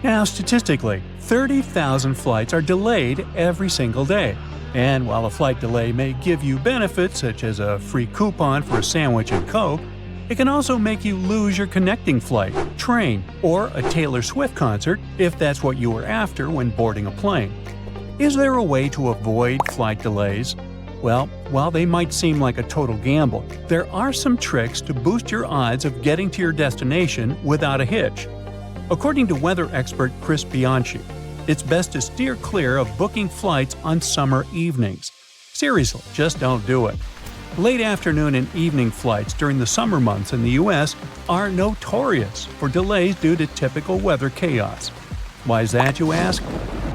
Now, statistically, 30,000 flights are delayed every single day. And while a flight delay may give you benefits such as a free coupon for a sandwich and Coke, it can also make you lose your connecting flight, train, or a Taylor Swift concert if that's what you were after when boarding a plane. Is there a way to avoid flight delays? Well, while they might seem like a total gamble, there are some tricks to boost your odds of getting to your destination without a hitch. According to weather expert Chris Bianchi, it's best to steer clear of booking flights on summer evenings. Seriously, just don't do it. Late afternoon and evening flights during the summer months in the U.S. are notorious for delays due to typical weather chaos. Why is that, you ask?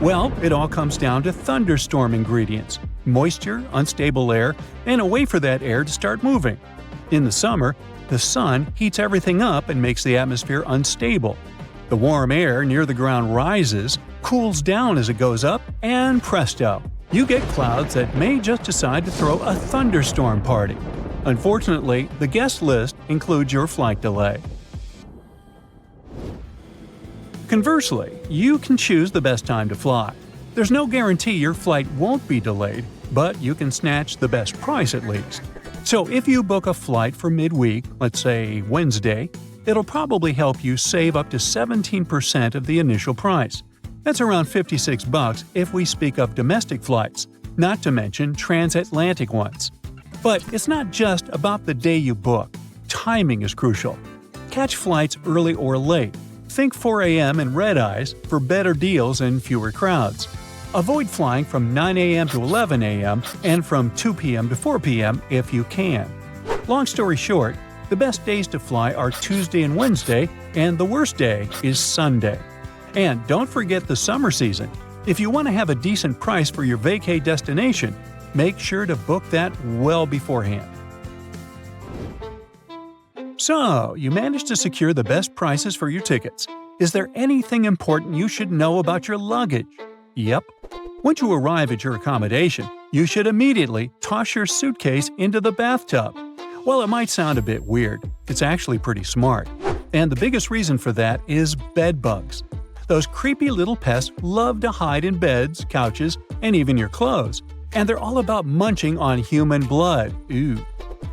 Well, it all comes down to thunderstorm ingredients: moisture, unstable air, and a way for that air to start moving. In the summer, the sun heats everything up and makes the atmosphere unstable. The warm air near the ground rises, cools down as it goes up, and presto, you get clouds that may just decide to throw a thunderstorm party. Unfortunately, the guest list includes your flight delay. Conversely, you can choose the best time to fly. There's no guarantee your flight won't be delayed, but you can snatch the best price at least. So if you book a flight for midweek, let's say Wednesday, it'll probably help you save up to 17% of the initial price. That's around $56 if we speak of domestic flights, not to mention transatlantic ones. But it's not just about the day you book. Timing is crucial. Catch flights early or late. Think 4 a.m. and red-eyes for better deals and fewer crowds. Avoid flying from 9 a.m. to 11 a.m. and from 2 p.m. to 4 p.m. if you can. Long story short, the best days to fly are Tuesday and Wednesday, and the worst day is Sunday. And don't forget the summer season. If you want to have a decent price for your vacay destination, make sure to book that well beforehand. So, you managed to secure the best prices for your tickets. Is there anything important you should know about your luggage? Yep. Once you arrive at your accommodation, you should immediately toss your suitcase into the bathtub. While it might sound a bit weird, it's actually pretty smart. And the biggest reason for that is bed bugs. Those creepy little pests love to hide in beds, couches, and even your clothes. And they're all about munching on human blood. Ooh.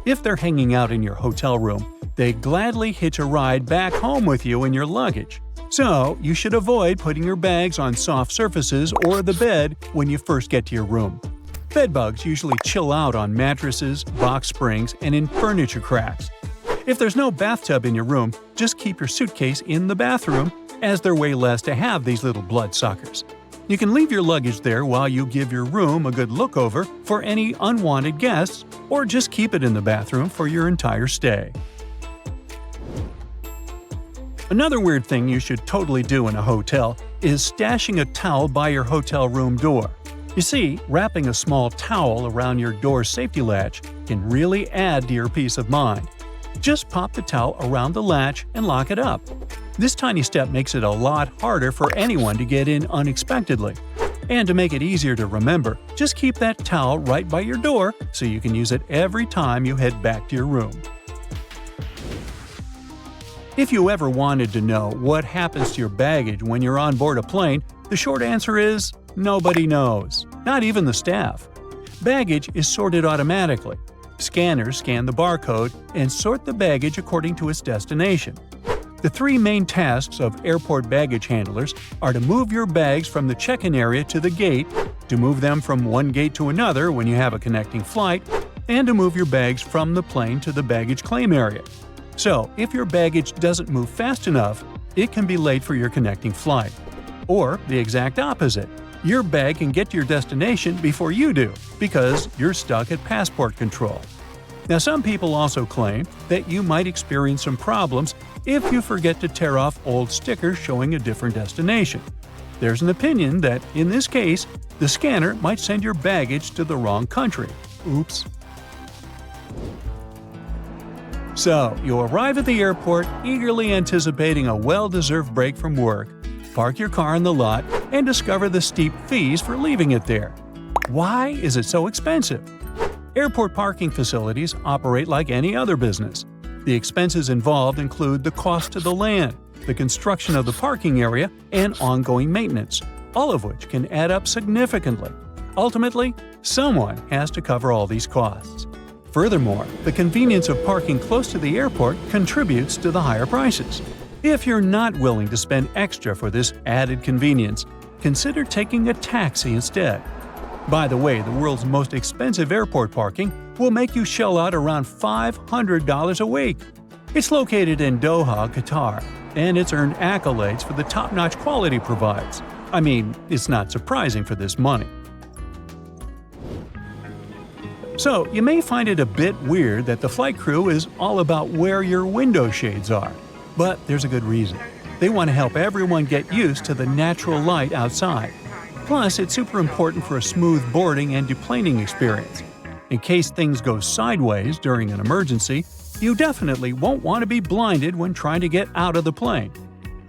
If they're hanging out in your hotel room, they gladly hitch a ride back home with you in your luggage. So, you should avoid putting your bags on soft surfaces or the bed when you first get to your room. Bedbugs usually chill out on mattresses, box springs, and in furniture cracks. If there's no bathtub in your room, just keep your suitcase in the bathroom, as they're way less to have these little bloodsuckers. You can leave your luggage there while you give your room a good look over for any unwanted guests, or just keep it in the bathroom for your entire stay. Another weird thing you should totally do in a hotel is stashing a towel by your hotel room door. You see, wrapping a small towel around your door safety latch can really add to your peace of mind. Just pop the towel around the latch and lock it up. This tiny step makes it a lot harder for anyone to get in unexpectedly. And to make it easier to remember, just keep that towel right by your door so you can use it every time you head back to your room. If you ever wanted to know what happens to your baggage when you're on board a plane, the short answer is nobody knows, not even the staff. Baggage is sorted automatically. Scanners scan the barcode and sort the baggage according to its destination. The three main tasks of airport baggage handlers are to move your bags from the check-in area to the gate, to move them from one gate to another when you have a connecting flight, and to move your bags from the plane to the baggage claim area. So, if your baggage doesn't move fast enough, it can be late for your connecting flight. Or the exact opposite. Your bag can get to your destination before you do, because you're stuck at passport control. Now, some people also claim that you might experience some problems if you forget to tear off old stickers showing a different destination. There's an opinion that, in this case, the scanner might send your baggage to the wrong country. Oops. So, you arrive at the airport eagerly anticipating a well-deserved break from work, park your car in the lot, and discover the steep fees for leaving it there. Why is it so expensive? Airport parking facilities operate like any other business. The expenses involved include the cost to the land, the construction of the parking area, and ongoing maintenance, all of which can add up significantly. Ultimately, someone has to cover all these costs. Furthermore, the convenience of parking close to the airport contributes to the higher prices. If you're not willing to spend extra for this added convenience, consider taking a taxi instead. By the way, the world's most expensive airport parking will make you shell out around $500 a week. It's located in Doha, Qatar, and it's earned accolades for the top-notch quality it provides. I mean, it's not surprising for this money. So, you may find it a bit weird that the flight crew is all about where your window shades are. But there's a good reason. They want to help everyone get used to the natural light outside. Plus, it's super important for a smooth boarding and deplaning experience. In case things go sideways during an emergency, you definitely won't want to be blinded when trying to get out of the plane.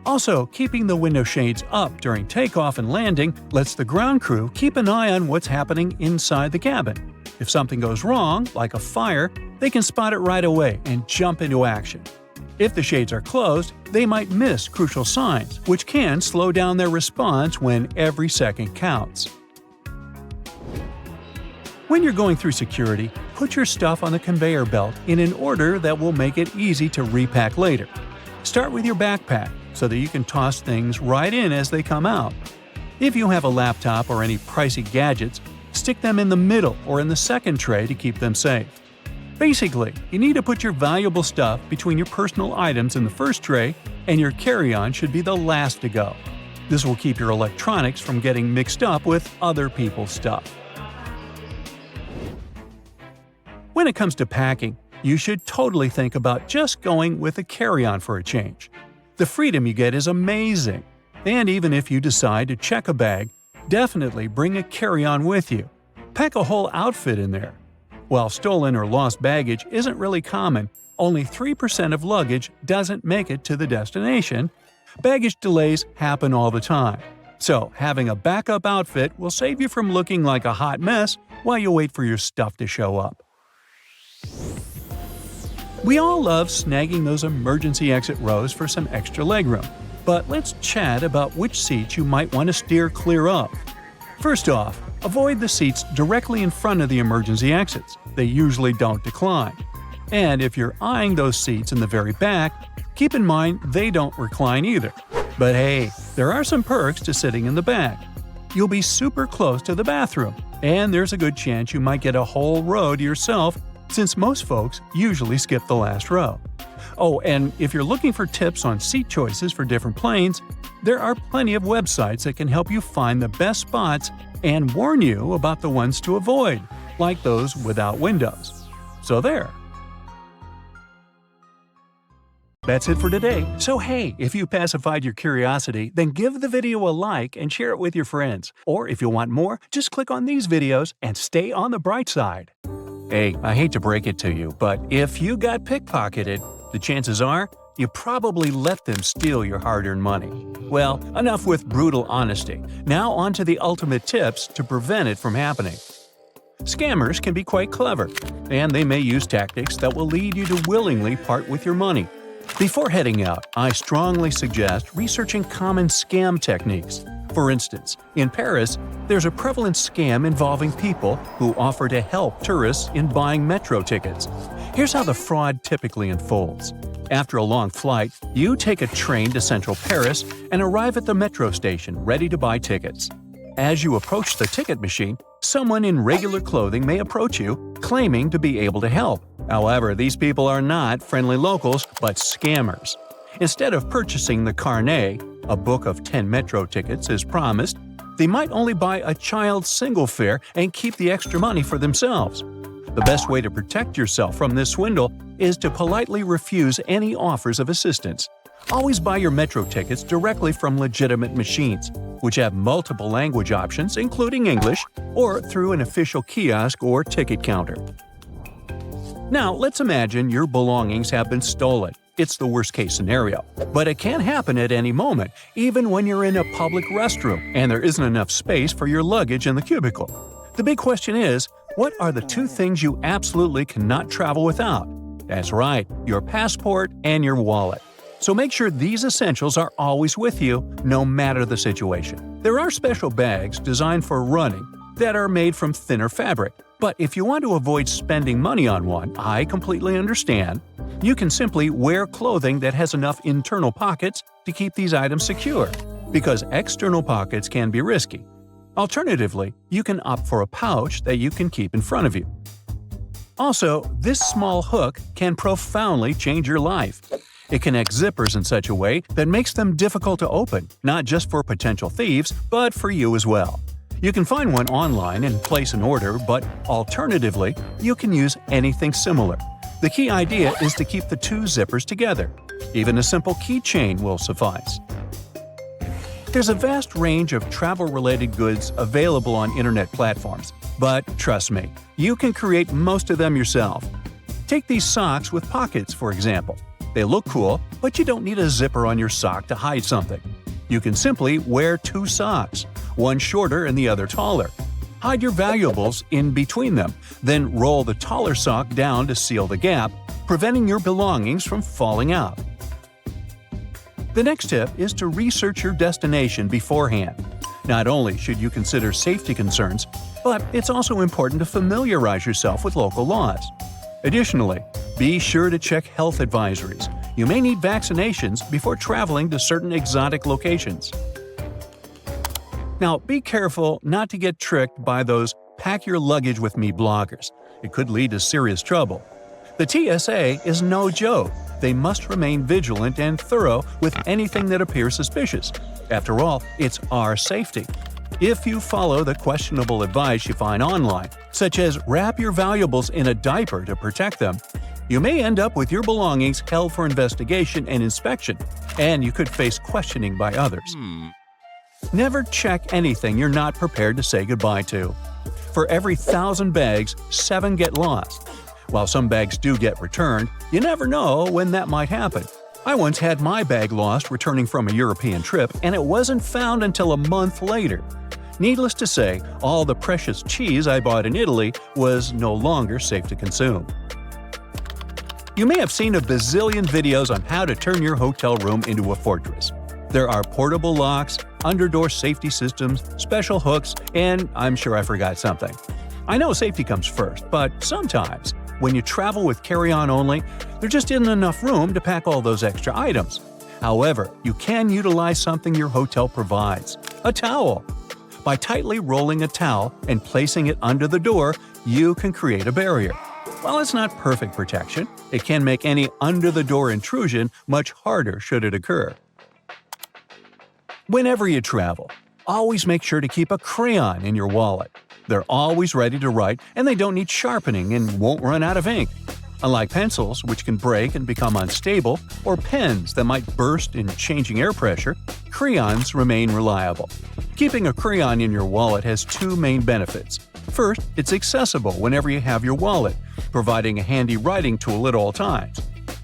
Also, keeping the window shades up during takeoff and landing lets the ground crew keep an eye on what's happening inside the cabin. If something goes wrong, like a fire, they can spot it right away and jump into action. If the shades are closed, they might miss crucial signs, which can slow down their response when every second counts. When you're going through security, put your stuff on the conveyor belt in an order that will make it easy to repack later. Start with your backpack so that you can toss things right in as they come out. If you have a laptop or any pricey gadgets, stick them in the middle or in the second tray to keep them safe. Basically, you need to put your valuable stuff between your personal items in the first tray, and your carry-on should be the last to go. This will keep your electronics from getting mixed up with other people's stuff. When it comes to packing, you should totally think about just going with a carry-on for a change. The freedom you get is amazing. And even if you decide to check a bag, definitely bring a carry-on with you. Pack a whole outfit in there. While stolen or lost baggage isn't really common, only 3% of luggage doesn't make it to the destination. Baggage delays happen all the time. So, having a backup outfit will save you from looking like a hot mess while you wait for your stuff to show up. We all love snagging those emergency exit rows for some extra legroom, but let's chat about which seats you might want to steer clear of. First off, avoid the seats directly in front of the emergency exits. They usually don't decline. And if you're eyeing those seats in the very back, keep in mind they don't recline either. But hey, there are some perks to sitting in the back. You'll be super close to the bathroom, and there's a good chance you might get a whole row to yourself since most folks usually skip the last row. Oh, and if you're looking for tips on seat choices for different planes, there are plenty of websites that can help you find the best spots and warn you about the ones to avoid, like those without windows. So there. That's it for today. So hey, if you pacified your curiosity, then give the video a like and share it with your friends. Or if you want more, just click on these videos and stay on the bright side. Hey, I hate to break it to you, but if you got pickpocketed, the chances are you probably let them steal your hard-earned money. Well, enough with brutal honesty. Now on to the ultimate tips to prevent it from happening. Scammers can be quite clever, and they may use tactics that will lead you to willingly part with your money. Before heading out, I strongly suggest researching common scam techniques. For instance, in Paris, there's a prevalent scam involving people who offer to help tourists in buying metro tickets. Here's how the fraud typically unfolds. After a long flight, you take a train to central Paris and arrive at the metro station ready to buy tickets. As you approach the ticket machine, someone in regular clothing may approach you, claiming to be able to help. However, these people are not friendly locals, but scammers. Instead of purchasing the carnet, a book of 10 metro tickets as promised, they might only buy a child's single fare and keep the extra money for themselves. The best way to protect yourself from this swindle is to politely refuse any offers of assistance. Always buy your metro tickets directly from legitimate machines, which have multiple language options including English, or through an official kiosk or ticket counter. Now, let's imagine your belongings have been stolen. It's the worst-case scenario, but it can happen at any moment, even when you're in a public restroom and there isn't enough space for your luggage in the cubicle. The big question is, what are the two things you absolutely cannot travel without? That's right, your passport and your wallet. So make sure these essentials are always with you, no matter the situation. There are special bags designed for running that are made from thinner fabric, but if you want to avoid spending money on one, I completely understand. You can simply wear clothing that has enough internal pockets to keep these items secure, because external pockets can be risky. Alternatively, you can opt for a pouch that you can keep in front of you. Also, this small hook can profoundly change your life. It connects zippers in such a way that makes them difficult to open, not just for potential thieves, but for you as well. You can find one online and place an order, but alternatively, you can use anything similar. The key idea is to keep the two zippers together. Even a simple keychain will suffice. There's a vast range of travel-related goods available on internet platforms, but trust me, you can create most of them yourself. Take these socks with pockets, for example. They look cool, but you don't need a zipper on your sock to hide something. You can simply wear two socks, one shorter and the other taller. Hide your valuables in between them, then roll the taller sock down to seal the gap, preventing your belongings from falling out. The next tip is to research your destination beforehand. Not only should you consider safety concerns, but it's also important to familiarize yourself with local laws. Additionally, be sure to check health advisories. You may need vaccinations before traveling to certain exotic locations. Now, be careful not to get tricked by those "pack your luggage with me" bloggers. It could lead to serious trouble. The TSA is no joke. They must remain vigilant and thorough with anything that appears suspicious. After all, it's our safety. If you follow the questionable advice you find online, such as wrap your valuables in a diaper to protect them, you may end up with your belongings held for investigation and inspection, and you could face questioning by others. Never check anything you're not prepared to say goodbye to. For every 1,000 bags, 7 get lost. While some bags do get returned, you never know when that might happen. I once had my bag lost returning from a European trip, and it wasn't found until a month later. Needless to say, all the precious cheese I bought in Italy was no longer safe to consume. You may have seen a bazillion videos on how to turn your hotel room into a fortress. There are portable locks, underdoor safety systems, special hooks, and I'm sure I forgot something. I know safety comes first, but sometimes, when you travel with carry-on only, there just isn't enough room to pack all those extra items. However, you can utilize something your hotel provides – a towel. By tightly rolling a towel and placing it under the door, you can create a barrier. While it's not perfect protection, it can make any under-the-door intrusion much harder should it occur. Whenever you travel, always make sure to keep a crayon in your wallet. They're always ready to write, and they don't need sharpening and won't run out of ink. Unlike pencils, which can break and become unstable, or pens that might burst in changing air pressure, crayons remain reliable. Keeping a crayon in your wallet has 2 main benefits. First, it's accessible whenever you have your wallet, providing a handy writing tool at all times.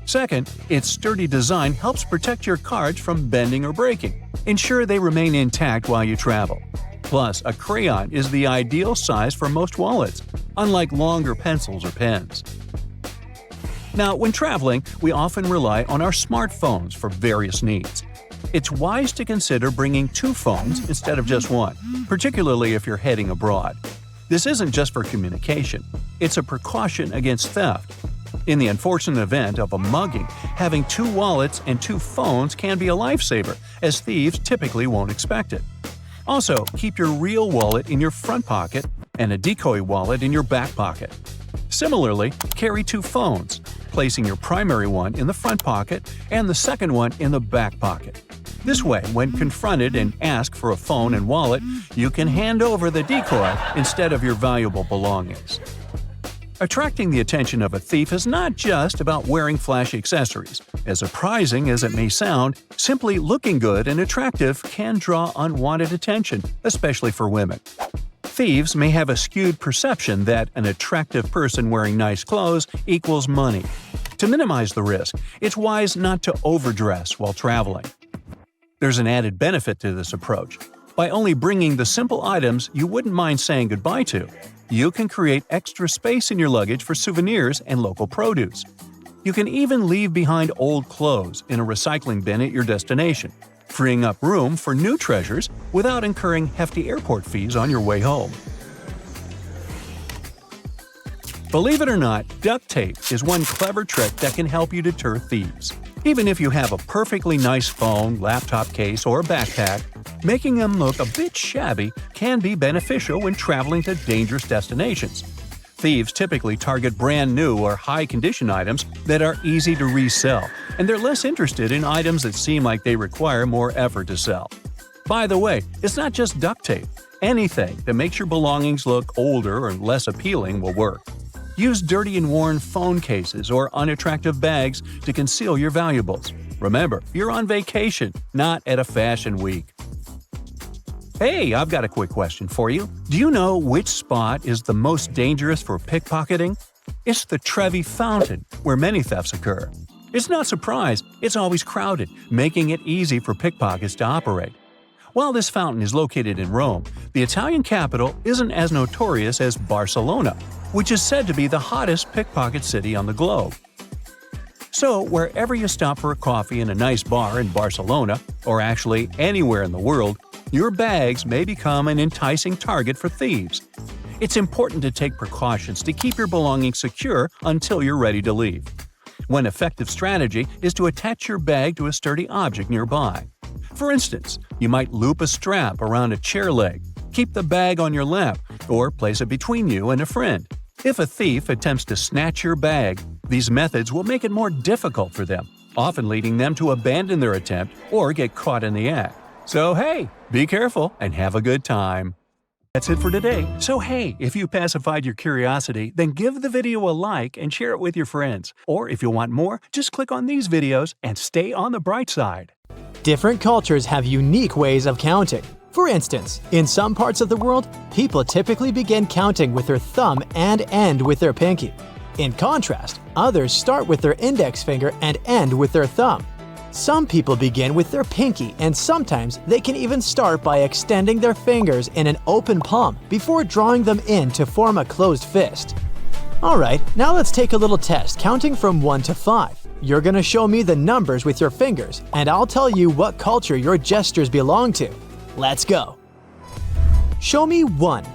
Second, its sturdy design helps protect your cards from bending or breaking. Ensure they remain intact while you travel. Plus, a crayon is the ideal size for most wallets, unlike longer pencils or pens. Now, when traveling, we often rely on our smartphones for various needs. It's wise to consider bringing 2 phones instead of just one, particularly if you're heading abroad. This isn't just for communication, it's a precaution against theft. In the unfortunate event of a mugging, having 2 wallets and 2 phones can be a lifesaver, as thieves typically won't expect it. Also, keep your real wallet in your front pocket and a decoy wallet in your back pocket. Similarly, carry 2 phones, placing your primary one in the front pocket and the second one in the back pocket. This way, when confronted and asked for a phone and wallet, you can hand over the decoy instead of your valuable belongings. Attracting the attention of a thief is not just about wearing flashy accessories. As surprising as it may sound, simply looking good and attractive can draw unwanted attention, especially for women. Thieves may have a skewed perception that an attractive person wearing nice clothes equals money. To minimize the risk, it's wise not to overdress while traveling. There's an added benefit to this approach. By only bringing the simple items you wouldn't mind saying goodbye to, you can create extra space in your luggage for souvenirs and local produce. You can even leave behind old clothes in a recycling bin at your destination, freeing up room for new treasures without incurring hefty airport fees on your way home. Believe it or not, duct tape is one clever trick that can help you deter thieves. Even if you have a perfectly nice phone, laptop case, or backpack, making them look a bit shabby can be beneficial when traveling to dangerous destinations. Thieves typically target brand new or high-condition items that are easy to resell, and they're less interested in items that seem like they require more effort to sell. By the way, it's not just duct tape. Anything that makes your belongings look older or less appealing will work. Use dirty and worn phone cases or unattractive bags to conceal your valuables. Remember, you're on vacation, not at a fashion week. Hey, I've got a quick question for you. Do you know which spot is the most dangerous for pickpocketing? It's the Trevi Fountain, where many thefts occur. It's no surprise, it's always crowded, making it easy for pickpockets to operate. While this fountain is located in Rome, the Italian capital isn't as notorious as Barcelona, which is said to be the hottest pickpocket city on the globe. So, wherever you stop for a coffee in a nice bar in Barcelona, or actually anywhere in the world, your bags may become an enticing target for thieves. It's important to take precautions to keep your belongings secure until you're ready to leave. One effective strategy is to attach your bag to a sturdy object nearby. For instance, you might loop a strap around a chair leg, keep the bag on your lap, or place it between you and a friend. If a thief attempts to snatch your bag, these methods will make it more difficult for them, often leading them to abandon their attempt or get caught in the act. So hey, be careful and have a good time. That's it for today. So hey, if you pacified your curiosity, then give the video a like and share it with your friends. Or if you want more, just click on these videos and stay on the bright side. Different cultures have unique ways of counting. For instance, in some parts of the world, people typically begin counting with their thumb and end with their pinky. In contrast, others start with their index finger and end with their thumb. Some people begin with their pinky, and sometimes they can even start by extending their fingers in an open palm before drawing them in to form a closed fist. Alright, now let's take a little test counting from 1 to 5. You're gonna show me the numbers with your fingers, and I'll tell you what culture your gestures belong to. Let's go! Show me 1.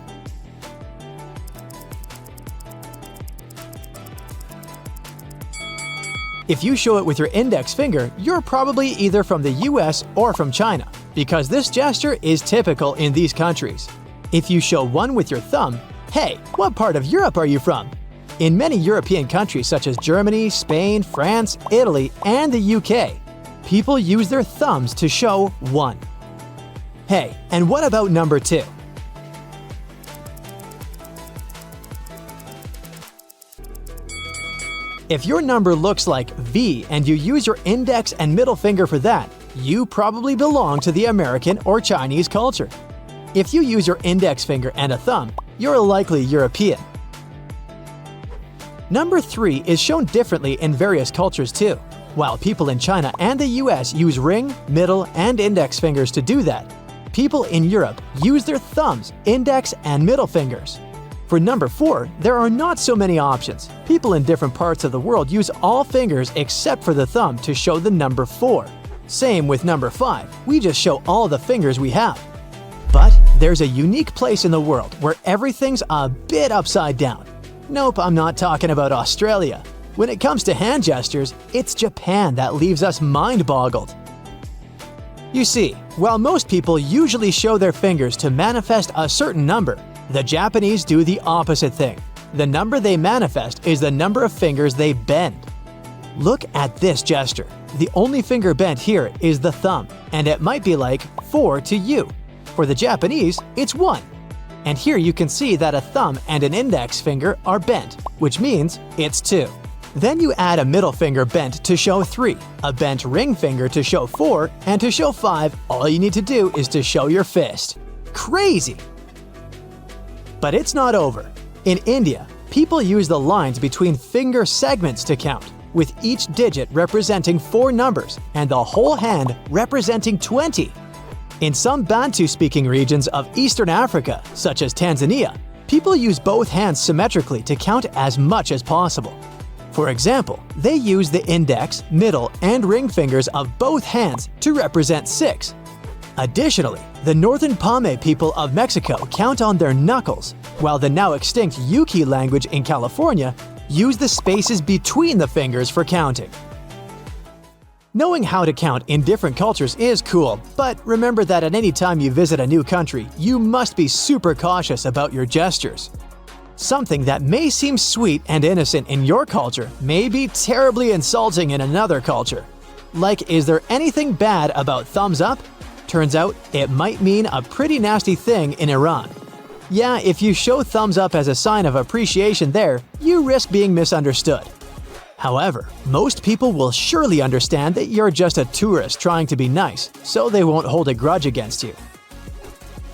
If you show it with your index finger, you're probably either from the US or from China, because this gesture is typical in these countries. If you show 1 with your thumb, hey, what part of Europe are you from? In many European countries such as Germany, Spain, France, Italy, and the UK, people use their thumbs to show 1. Hey, and what about number 2? If your number looks like V and you use your index and middle finger for that, you probably belong to the American or Chinese culture. If you use your index finger and a thumb, you're likely European. Number 3 is shown differently in various cultures too. While people in China and the US use ring, middle, and index fingers to do that, people in Europe use their thumbs, index, and middle fingers. For number 4, there are not so many options. People in different parts of the world use all fingers except for the thumb to show the number 4. Same with number 5, we just show all the fingers we have. But there's a unique place in the world where everything's a bit upside down. Nope, I'm not talking about Australia. When it comes to hand gestures, it's Japan that leaves us mind-boggled. You see, while most people usually show their fingers to manifest a certain number, the Japanese do the opposite thing. The number they manifest is the number of fingers they bend. Look at this gesture. The only finger bent here is the thumb, and it might be like 4 to you. For the Japanese, it's 1. And here you can see that a thumb and an index finger are bent, which means it's 2. Then you add a middle finger bent to show 3, a bent ring finger to show 4, and to show 5, all you need to do is to show your fist. Crazy! But it's not over. In India, people use the lines between finger segments to count, with each digit representing 4 numbers and the whole hand representing 20. In some Bantu-speaking regions of Eastern Africa, such as Tanzania, people use both hands symmetrically to count as much as possible. For example, they use the index, middle, and ring fingers of both hands to represent 6. Additionally, the northern Pame people of Mexico count on their knuckles, while the now extinct Yuki language in California use the spaces between the fingers for counting. Knowing how to count in different cultures is cool, but remember that at any time you visit a new country, you must be super cautious about your gestures. Something that may seem sweet and innocent in your culture may be terribly insulting in another culture. Like, is there anything bad about thumbs up? Turns out, it might mean a pretty nasty thing in Iran. Yeah, if you show thumbs up as a sign of appreciation there, you risk being misunderstood. However, most people will surely understand that you're just a tourist trying to be nice, so they won't hold a grudge against you.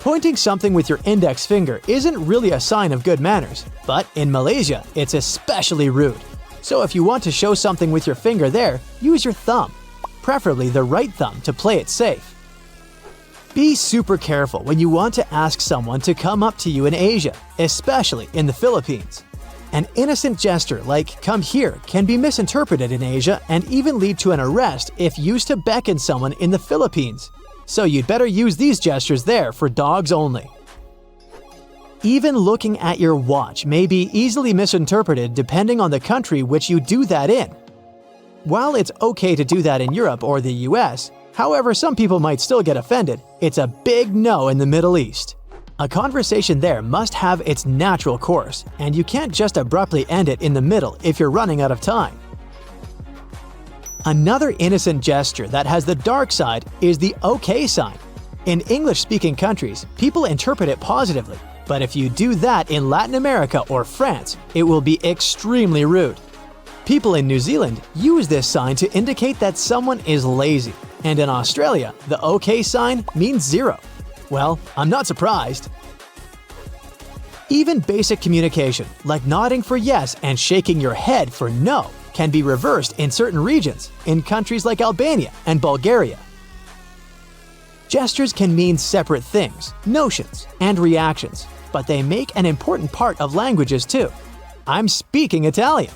Pointing something with your index finger isn't really a sign of good manners, but in Malaysia, it's especially rude. So if you want to show something with your finger there, use your thumb, preferably the right thumb to play it safe. Be super careful when you want to ask someone to come up to you in Asia, especially in the Philippines. An innocent gesture like "come here" can be misinterpreted in Asia and even lead to an arrest if used to beckon someone in the Philippines. So you'd better use these gestures there for dogs only. Even looking at your watch may be easily misinterpreted depending on the country which you do that in. While it's okay to do that in Europe or the US, however, some people might still get offended, it's a big no in the Middle East. A conversation there must have its natural course, and you can't just abruptly end it in the middle if you're running out of time. Another innocent gesture that has the dark side is the OK sign. In English-speaking countries, people interpret it positively, but if you do that in Latin America or France, it will be extremely rude. People in New Zealand use this sign to indicate that someone is lazy, and in Australia, the OK sign means 0. Well, I'm not surprised. Even basic communication, like nodding for yes and shaking your head for no, can be reversed in certain regions, in countries like Albania and Bulgaria. Gestures can mean separate things, notions, and reactions, but they make an important part of languages too. I'm speaking Italian.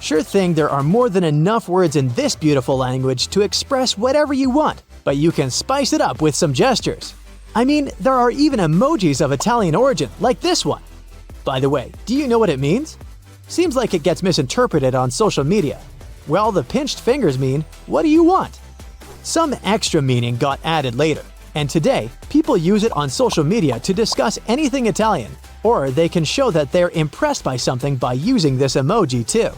Sure thing, there are more than enough words in this beautiful language to express whatever you want, but you can spice it up with some gestures. I mean, there are even emojis of Italian origin, like this one. By the way, do you know what it means? Seems like it gets misinterpreted on social media. Well, the pinched fingers mean, "What do you want?" Some extra meaning got added later, and today, people use it on social media to discuss anything Italian, or they can show that they're impressed by something by using this emoji too.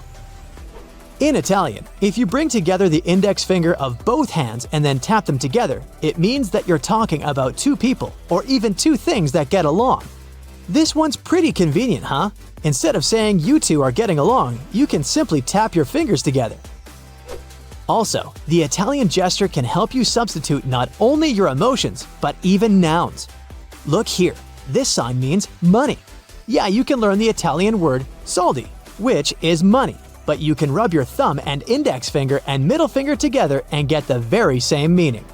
In Italian, if you bring together the index finger of both hands and then tap them together, it means that you're talking about two people, or even two things that get along. This one's pretty convenient, huh? Instead of saying you two are getting along, you can simply tap your fingers together. Also, the Italian gesture can help you substitute not only your emotions, but even nouns. Look here, this sign means money. Yeah, you can learn the Italian word soldi, which is money, but you can rub your thumb and index finger and middle finger together and get the very same meaning.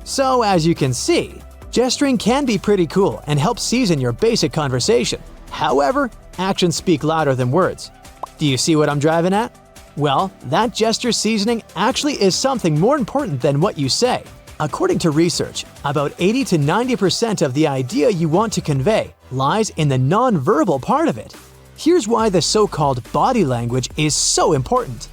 So, as you can see, gesturing can be pretty cool and help season your basic conversation. However, actions speak louder than words. Do you see what I'm driving at? Well, that gesture seasoning actually is something more important than what you say. According to research, about 80 to 90% of the idea you want to convey lies in the non-verbal part of it. Here's why the so-called body language is so important.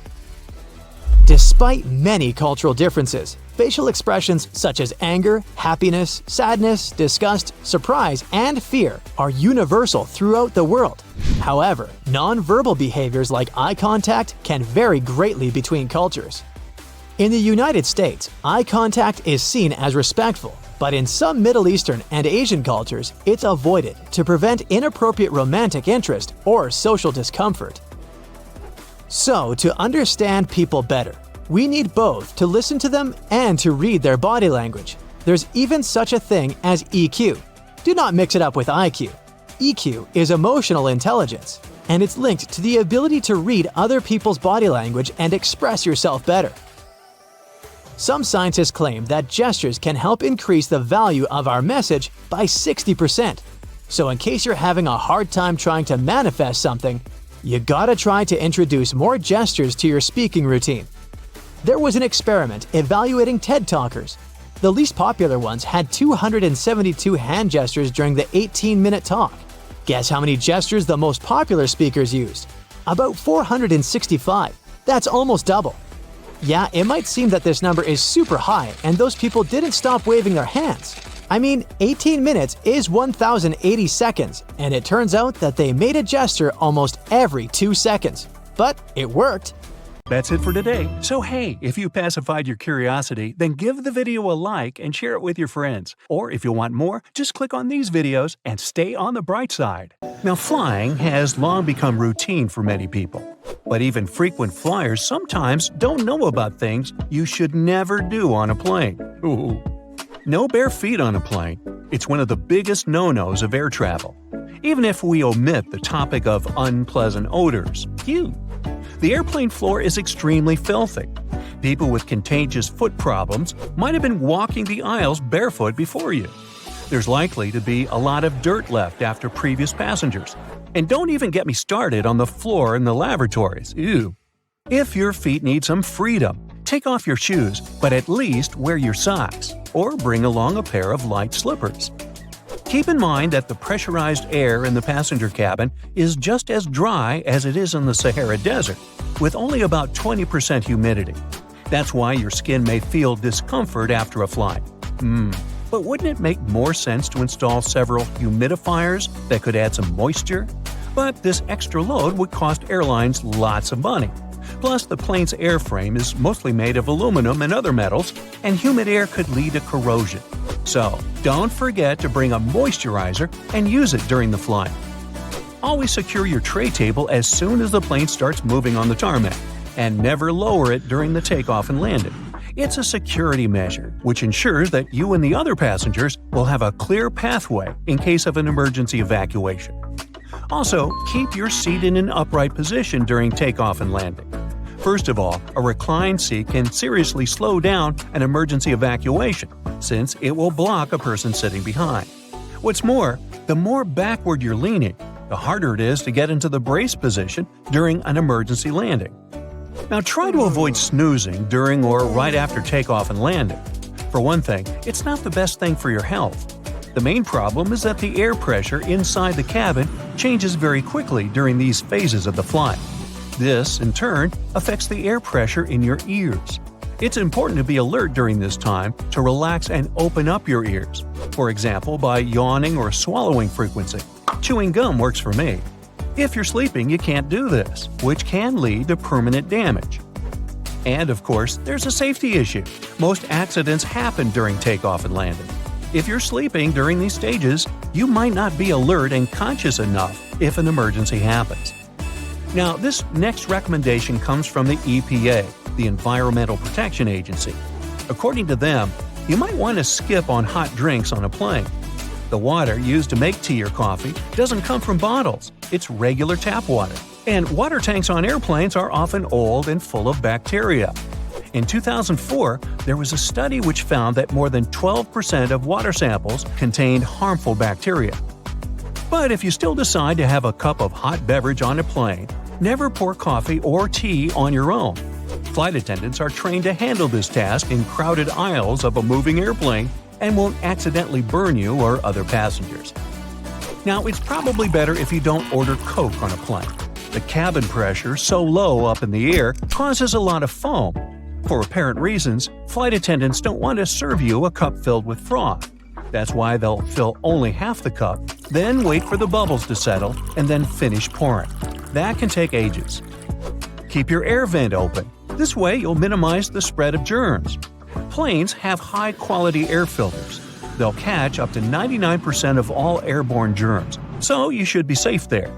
Despite many cultural differences, facial expressions such as anger, happiness, sadness, disgust, surprise, and fear are universal throughout the world. However, non-verbal behaviors like eye contact can vary greatly between cultures. In the United States, eye contact is seen as respectful, but in some Middle Eastern and Asian cultures, it's avoided to prevent inappropriate romantic interest or social discomfort. So, to understand people better, we need both to listen to them and to read their body language. There's even such a thing as EQ. Do not mix it up with IQ. EQ is emotional intelligence, and it's linked to the ability to read other people's body language and express yourself better. Some scientists claim that gestures can help increase the value of our message by 60%. So in case you're having a hard time trying to manifest something, You gotta try to introduce more gestures to your speaking routine. There was an experiment evaluating TED Talkers. The least popular ones had 272 hand gestures during the 18-minute talk. Guess how many gestures the most popular speakers used? About 465. That's almost double. Yeah, it might seem that this number is super high and those people didn't stop waving their hands. I mean, 18 minutes is 1,080 seconds, and it turns out that they made a gesture almost every 2 seconds. But it worked. That's it for today. So hey, if you pacified your curiosity, then give the video a like and share it with your friends. Or if you want more, just click on these videos and stay on the bright side. Now, flying has long become routine for many people. But even frequent flyers sometimes don't know about things you should never do on a plane. Ooh. No bare feet on a plane. It's one of the biggest no-nos of air travel. Even if we omit the topic of unpleasant odors. Phew. The airplane floor is extremely filthy. People with contagious foot problems might have been walking the aisles barefoot before you. There's likely to be a lot of dirt left after previous passengers. And don't even get me started on the floor in the lavatories. Ew. If your feet need some freedom, take off your shoes, but at least wear your socks, or bring along a pair of light slippers. Keep in mind that the pressurized air in the passenger cabin is just as dry as it is in the Sahara Desert, with only about 20% humidity. That's why your skin may feel discomfort after a flight. But wouldn't it make more sense to install several humidifiers that could add some moisture? But this extra load would cost airlines lots of money. Plus, the plane's airframe is mostly made of aluminum and other metals, and humid air could lead to corrosion. So, don't forget to bring a moisturizer and use it during the flight. Always secure your tray table as soon as the plane starts moving on the tarmac, and never lower it during the takeoff and landing. It's a security measure, which ensures that you and the other passengers will have a clear pathway in case of an emergency evacuation. Also, keep your seat in an upright position during takeoff and landing. First of all, a reclined seat can seriously slow down an emergency evacuation, since it will block a person sitting behind. What's more, the more backward you're leaning, the harder it is to get into the brace position during an emergency landing. Now, try to avoid snoozing during or right after takeoff and landing. For one thing, it's not the best thing for your health. The main problem is that the air pressure inside the cabin changes very quickly during these phases of the flight. This, in turn, affects the air pressure in your ears. It's important to be alert during this time to relax and open up your ears, for example by yawning or swallowing frequency. Chewing gum works for me. If you're sleeping, you can't do this, which can lead to permanent damage. And of course, there's a safety issue. Most accidents happen during takeoff and landing. If you're sleeping during these stages, you might not be alert and conscious enough if an emergency happens. Now, this next recommendation comes from the EPA, the Environmental Protection Agency. According to them, you might want to skip on hot drinks on a plane. The water used to make tea or coffee doesn't come from bottles, it's regular tap water. And water tanks on airplanes are often old and full of bacteria. In 2004, there was a study which found that more than 12% of water samples contained harmful bacteria. But if you still decide to have a cup of hot beverage on a plane, never pour coffee or tea on your own. Flight attendants are trained to handle this task in crowded aisles of a moving airplane and won't accidentally burn you or other passengers. Now, it's probably better if you don't order Coke on a plane. The cabin pressure, so low up in the air, causes a lot of foam. For apparent reasons, flight attendants don't want to serve you a cup filled with froth. That's why they'll fill only half the cup, then wait for the bubbles to settle, and then finish pouring. That can take ages. Keep your air vent open. This way you'll minimize the spread of germs. Planes have high-quality air filters. They'll catch up to 99% of all airborne germs, so you should be safe there.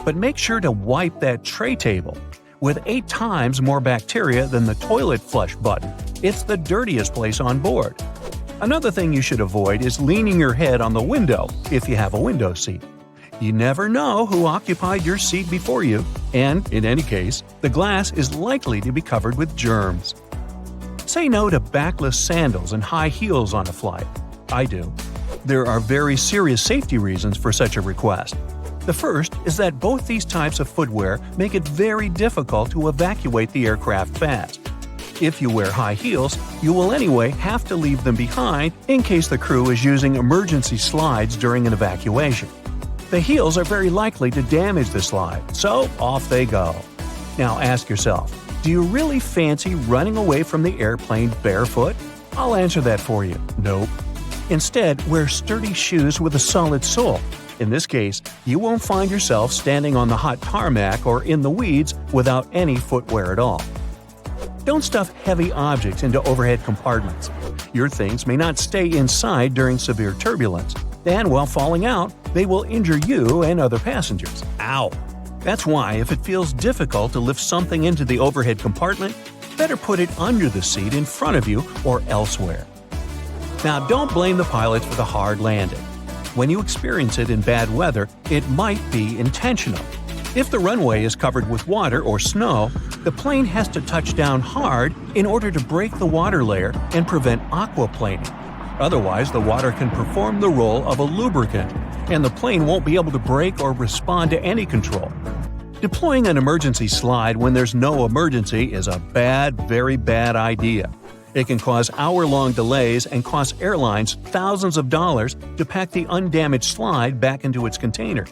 But make sure to wipe that tray table. With 8 times more bacteria than the toilet flush button, it's the dirtiest place on board. Another thing you should avoid is leaning your head on the window if you have a window seat. You never know who occupied your seat before you, and, in any case, the glass is likely to be covered with germs. Say no to backless sandals and high heels on a flight. I do. There are very serious safety reasons for such a request. The first is that both these types of footwear make it very difficult to evacuate the aircraft fast. If you wear high heels, you will anyway have to leave them behind in case the crew is using emergency slides during an evacuation. The heels are very likely to damage the slide, so off they go. Now ask yourself, do you really fancy running away from the airplane barefoot? I'll answer that for you. Nope. Instead, wear sturdy shoes with a solid sole. In this case, you won't find yourself standing on the hot tarmac or in the weeds without any footwear at all. Don't stuff heavy objects into overhead compartments. Your things may not stay inside during severe turbulence, and while falling out, they will injure you and other passengers. Ow! That's why if it feels difficult to lift something into the overhead compartment, better put it under the seat in front of you or elsewhere. Now don't blame the pilots for the hard landing. When you experience it in bad weather, it might be intentional. If the runway is covered with water or snow, the plane has to touch down hard in order to break the water layer and prevent aquaplaning. Otherwise, the water can perform the role of a lubricant, and the plane won't be able to brake or respond to any control. Deploying an emergency slide when there's no emergency is a very bad idea. It can cause hour-long delays and cost airlines thousands of dollars to pack the undamaged slide back into its container.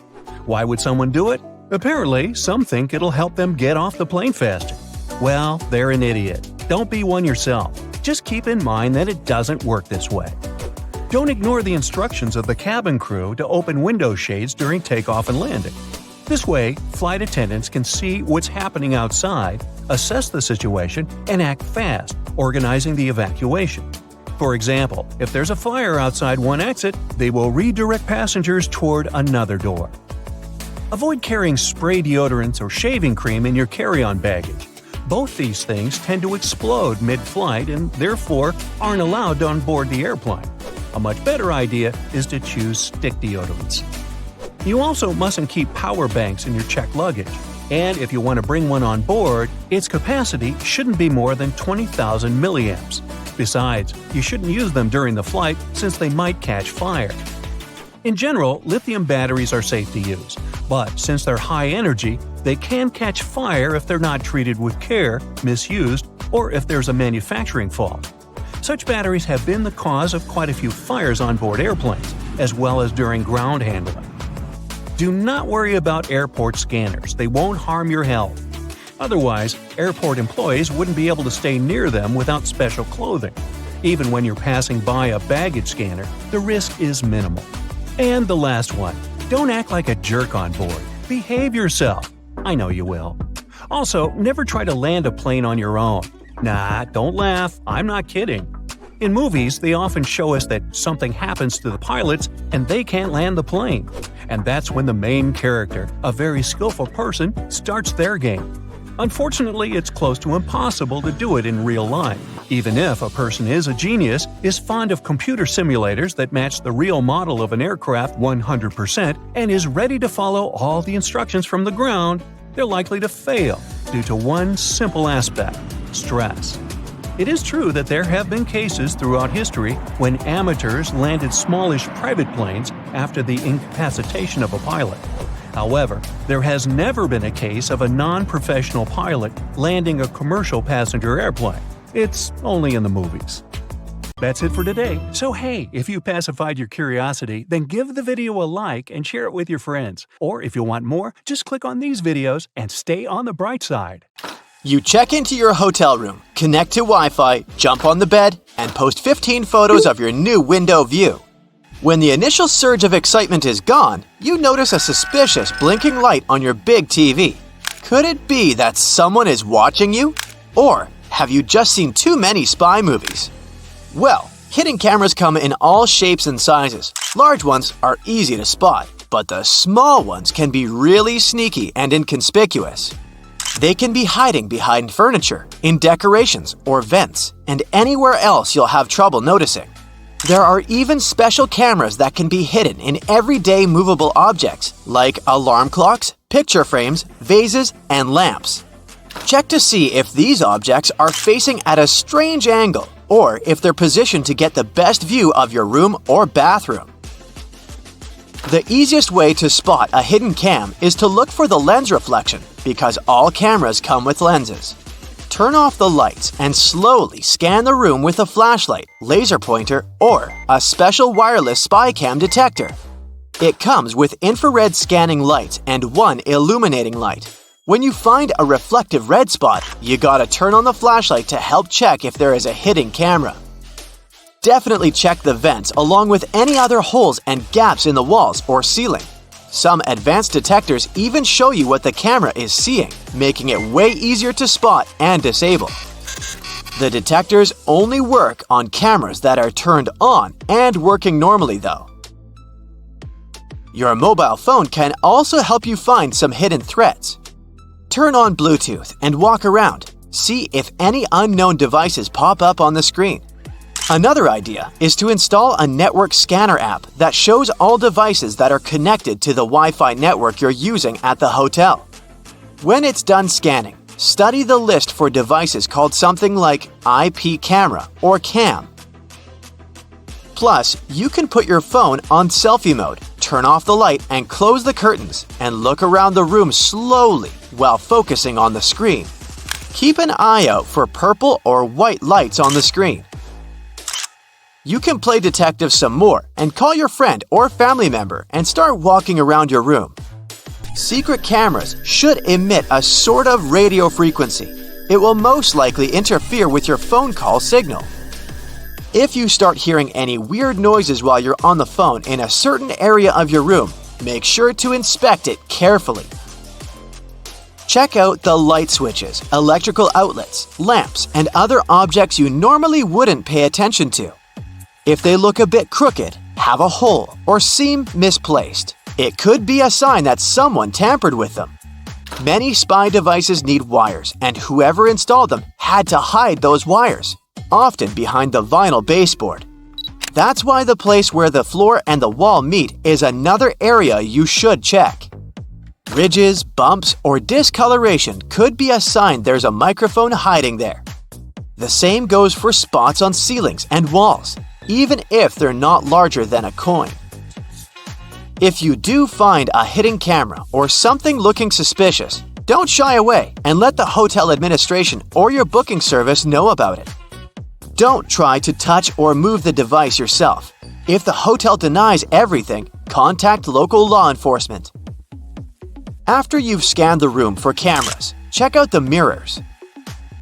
Why would someone do it? Apparently, some think it'll help them get off the plane faster. Well, they're an idiot. Don't be one yourself. Just keep in mind that it doesn't work this way. Don't ignore the instructions of the cabin crew to open window shades during takeoff and landing. This way, flight attendants can see what's happening outside, assess the situation, and act fast, organizing the evacuation. For example, if there's a fire outside one exit, they will redirect passengers toward another door. Avoid carrying spray deodorants or shaving cream in your carry-on baggage. Both these things tend to explode mid-flight and therefore aren't allowed on board the airplane. A much better idea is to choose stick deodorants. You also mustn't keep power banks in your checked luggage, and if you want to bring one on board, its capacity shouldn't be more than 20,000 milliamps. Besides, you shouldn't use them during the flight since they might catch fire. In general, lithium batteries are safe to use, but since they're high energy, they can catch fire if they're not treated with care, misused, or if there's a manufacturing fault. Such batteries have been the cause of quite a few fires on board airplanes, as well as during ground handling. Do not worry about airport scanners, they won't harm your health. Otherwise, airport employees wouldn't be able to stay near them without special clothing. Even when you're passing by a baggage scanner, the risk is minimal. And the last one, don't act like a jerk on board. Behave yourself. I know you will. Also, never try to land a plane on your own. Nah, don't laugh, I'm not kidding. In movies, they often show us that something happens to the pilots and they can't land the plane. And that's when the main character, a very skillful person, starts their game. Unfortunately, it's close to impossible to do it in real life. Even if a person is a genius, is fond of computer simulators that match the real model of an aircraft 100%, and is ready to follow all the instructions from the ground, they're likely to fail due to one simple aspect: stress. It is true that there have been cases throughout history when amateurs landed smallish private planes after the incapacitation of a pilot. However, there has never been a case of a non-professional pilot landing a commercial passenger airplane. It's only in the movies. That's it for today. So hey, if you pacified your curiosity, then give the video a like and share it with your friends. Or if you want more, just click on these videos and stay on the bright side. You check into your hotel room, connect to Wi-Fi, jump on the bed, and post 15 photos of your new window view. When the initial surge of excitement is gone, you notice a suspicious blinking light on your big TV. Could it be that someone is watching you? Or have you just seen too many spy movies? Well, hidden cameras come in all shapes and sizes. Large ones are easy to spot, but the small ones can be really sneaky and inconspicuous. They can be hiding behind furniture, in decorations or vents, and anywhere else you'll have trouble noticing. There are even special cameras that can be hidden in everyday movable objects like alarm clocks, picture frames, vases, and lamps. Check to see if these objects are facing at a strange angle or if they're positioned to get the best view of your room or bathroom. The easiest way to spot a hidden cam is to look for the lens reflection, because all cameras come with lenses. Turn off the lights and slowly scan the room with a flashlight, laser pointer, or a special wireless spy cam detector. It comes with infrared scanning lights and one illuminating light. When you find a reflective red spot, you gotta turn on the flashlight to help check if there is a hidden camera. Definitely check the vents along with any other holes and gaps in the walls or ceiling. Some advanced detectors even show you what the camera is seeing, making it way easier to spot and disable. The detectors only work on cameras that are turned on and working normally though. Your mobile phone can also help you find some hidden threats. Turn on Bluetooth and walk around. See if any unknown devices pop up on the screen. Another idea is to install a network scanner app that shows all devices that are connected to the Wi-Fi network you're using at the hotel. When it's done scanning, study the list for devices called something like IP camera or cam. Plus, you can put your phone on selfie mode, turn off the light and close the curtains, and look around the room slowly while focusing on the screen. Keep an eye out for purple or white lights on the screen. You can play detective some more and call your friend or family member and start walking around your room. Secret cameras should emit a sort of radio frequency. It will most likely interfere with your phone call signal. If you start hearing any weird noises while you're on the phone in a certain area of your room, make sure to inspect it carefully. Check out the light switches, electrical outlets, lamps, and other objects you normally wouldn't pay attention to. If they look a bit crooked, have a hole, or seem misplaced, it could be a sign that someone tampered with them. Many spy devices need wires, and whoever installed them had to hide those wires, often behind the vinyl baseboard. That's why the place where the floor and the wall meet is another area you should check. Ridges, bumps, or discoloration could be a sign there's a microphone hiding there. The same goes for spots on ceilings and walls, even if they're not larger than a coin. If you do find a hidden camera or something looking suspicious, don't shy away and let the hotel administration or your booking service know about it. Don't try to touch or move the device yourself. If the hotel denies everything, contact local law enforcement. After you've scanned the room for cameras, check out the mirrors.